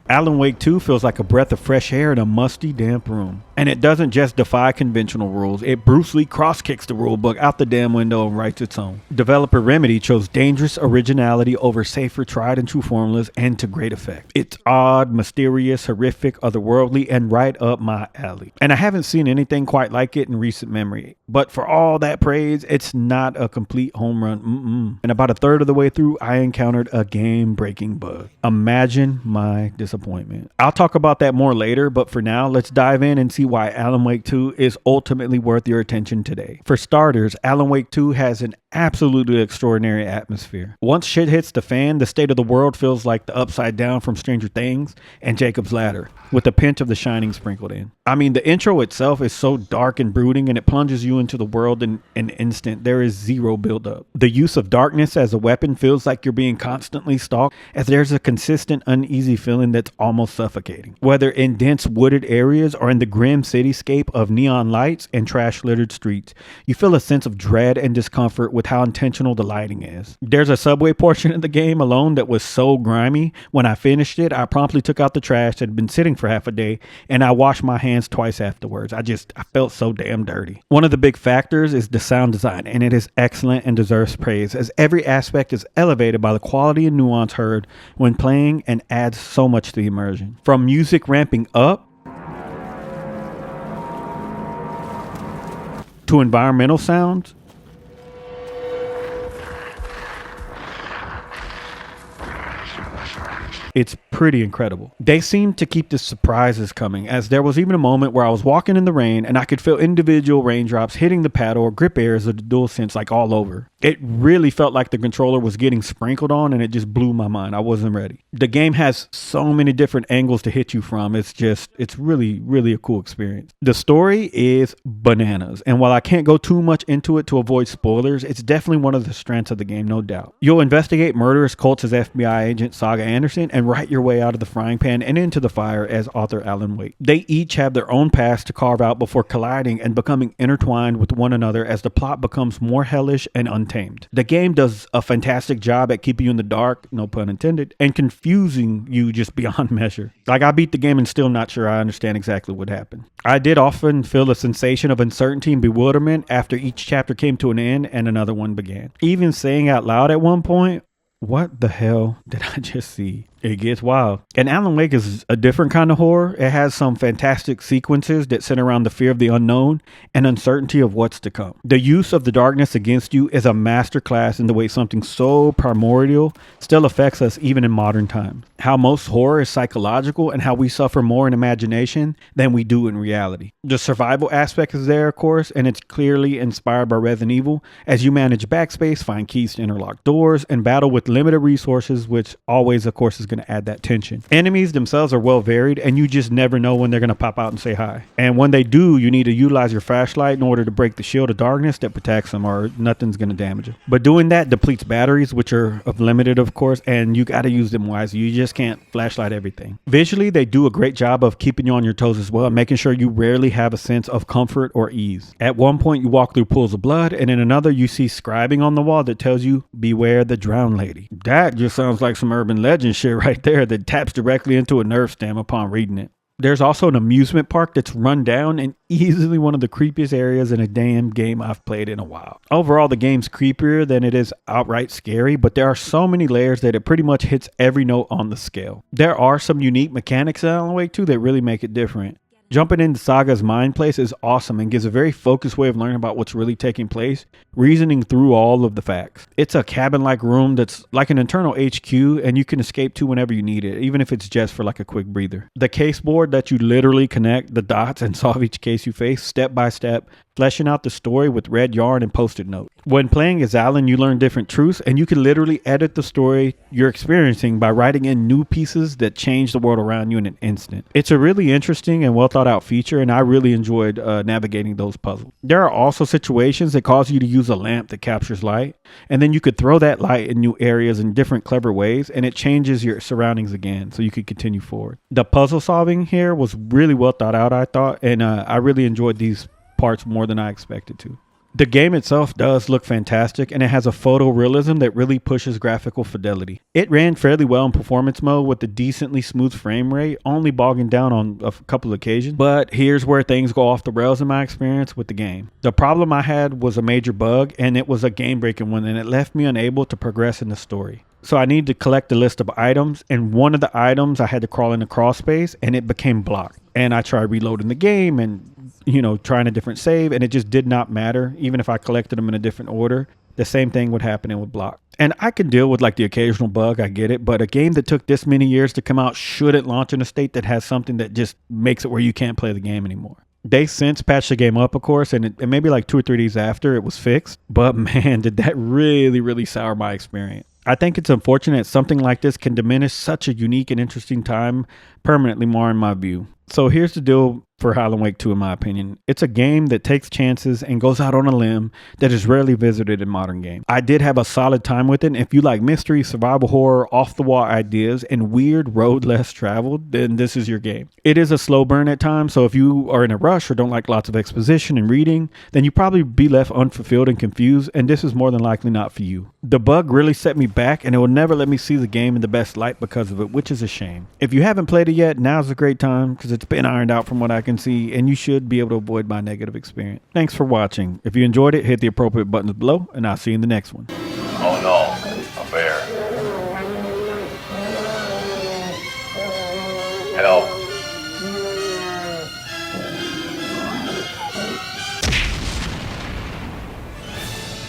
Alan Wake 2 feels like a breath of fresh air in a musty, damp room. And it doesn't just defy conventional rules, it Bruce Lee cross-kicks the rulebook out the damn window and writes its own. Developer Remedy chose dangerous originality over safer tried-and-true formulas, and to great effect. It's odd, mysterious, horrific, otherworldly, and right up my alley. And I haven't seen anything quite like it in recent memory. But for all that praise, it's not a complete home run. And about a third of the way through, I encountered a game-breaking bug. Imagine my disappointment. I'll talk about that more later, but for now, let's dive in and see why Alan Wake 2 is ultimately worth your attention today. For starters, Alan Wake 2 has an absolutely extraordinary atmosphere. Once shit hits the fan, the state of the world feels like the Upside Down from Stranger Things and Jacob's Ladder, with a pinch of The Shining sprinkled in. I mean, the intro itself is so dark and brooding, and it plunges you into the world in an instant. There is zero buildup. The use of darkness as a weapon feels like you're being constantly stalked, as there's a consistent uneasy feeling that's almost suffocating. Whether in dense wooded areas or in the grim cityscape of neon lights and trash-littered streets, you feel a sense of dread and discomfort with how intentional the lighting is. There's a subway portion of the game alone that was so grimy. When I finished it, I promptly took out the trash that had been sitting for half a day, and I washed my hands twice afterwards. I felt so damn dirty. One of the big factors is the sound design, and it is excellent and deserves praise, as every aspect is elevated by the quality and nuance heard when playing and adds so much to the immersion. From music ramping up to environmental sounds, it's pretty incredible. They seem to keep the surprises coming, as there was even a moment where I was walking in the rain and I could feel individual raindrops hitting the paddle or grip areas of the DualSense like all over. It really felt like the controller was getting sprinkled on, and it just blew my mind. I wasn't ready. The game has so many different angles to hit you from. It's really, really a cool experience. The story is bananas, and while I can't go too much into it to avoid spoilers, it's definitely one of the strengths of the game, no doubt. You'll investigate murderous cults as FBI agent Saga Anderson and write your way out of the frying pan and into the fire as author Alan Wake. They each have their own past to carve out before colliding and becoming intertwined with one another as the plot becomes more hellish and untamed. The game does a fantastic job at keeping you in the dark, no pun intended, and confusing you just beyond measure. Like, I beat the game and still not sure I understand exactly what happened. I did often feel a sensation of uncertainty and bewilderment after each chapter came to an end and another one began. Even saying out loud at one point, "What the hell did I just see?" It gets wild. And Alan Wake is a different kind of horror. It has some fantastic sequences that center around the fear of the unknown and uncertainty of what's to come. The use of the darkness against you is a masterclass in the way something so primordial still affects us even in modern times. How most horror is psychological and how we suffer more in imagination than we do in reality. The survival aspect is there, of course, and it's clearly inspired by Resident Evil as you manage backspace, find keys to interlock doors, and battle with limited resources, which always, of course, is going to add that tension. Enemies themselves are well varied, and you just never know when they're going to pop out and say hi. And when they do, you need to utilize your flashlight in order to break the shield of darkness that protects them, or nothing's going to damage them. But doing that depletes batteries, which are limited, of course, and you got to use them wisely. You just can't flashlight everything. Visually, they do a great job of keeping you on your toes as well, making sure you rarely have a sense of comfort or ease. At one point, you walk through pools of blood, and in another, you see scribing on the wall that tells you, "Beware the drowned lady." That just sounds like some urban legend shit right there that taps directly into a nerve stem upon reading it. There's also an amusement park that's run down and easily one of the creepiest areas in a damn game I've played in a while. Overall, the game's creepier than it is outright scary, but there are so many layers that it pretty much hits every note on the scale. There are some unique mechanics in Alan Wake 2 that really make it different. Jumping into Saga's mind place is awesome and gives a very focused way of learning about what's really taking place, reasoning through all of the facts. It's a cabin-like room that's like an internal HQ, and you can escape to whenever you need it, even if it's just for like a quick breather. The case board that you literally connect the dots and solve each case you face step by step, fleshing out the story with red yarn and post-it notes. When playing as Alan, you learn different truths, and you can literally edit the story you're experiencing by writing in new pieces that change the world around you in an instant. It's a really interesting and well thought out feature, and I really enjoyed navigating those puzzles. There are also situations that cause you to use a lamp that captures light, and then you could throw that light in new areas in different clever ways, and it changes your surroundings again, so you could continue forward. The puzzle solving here was really well thought out, I thought, and I really enjoyed these parts more than I expected to. The game itself does look fantastic, and it has a photorealism that really pushes graphical fidelity. It ran fairly well in performance mode with a decently smooth frame rate, only bogging down on a couple of occasions. But here's where things go off the rails in my experience with the game. The problem I had was a major bug, and it was a game-breaking one, and it left me unable to progress in the story. So I needed to collect a list of items, and one of the items I had to crawl in a crawl space, and it became blocked. And I tried reloading the game and trying a different save, and it just did not matter. Even if I collected them in a different order, the same thing would happen with block. And I can deal with like the occasional bug, I get it, but a game that took this many years to come out shouldn't launch in a state that has something that just makes it where you can't play the game anymore. They since patched the game up, of course, and it maybe like 2 or 3 days after it was fixed. But man, did that really sour my experience. I think it's unfortunate something like this can diminish such a unique and interesting time, permanently marring my view. So here's the deal for Alan Wake 2, in my opinion. It's a game that takes chances and goes out on a limb that is rarely visited in modern games. I did have a solid time with it, and if you like mystery, survival horror, off-the-wall ideas, and weird road less traveled, then this is your game. It is a slow burn at times, so if you are in a rush or don't like lots of exposition and reading, then you probably be left unfulfilled and confused, and this is more than likely not for you. The bug really set me back, and it will never let me see the game in the best light because of it, which is a shame. If you haven't played it yet, now's a great time because it's been ironed out from what I can see, and you should be able to avoid my negative experience. Thanks for watching. If you enjoyed it, hit the appropriate buttons below, and I'll see you in the next one. Oh no, a bear. Help.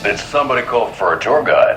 Did somebody call for a tour guide?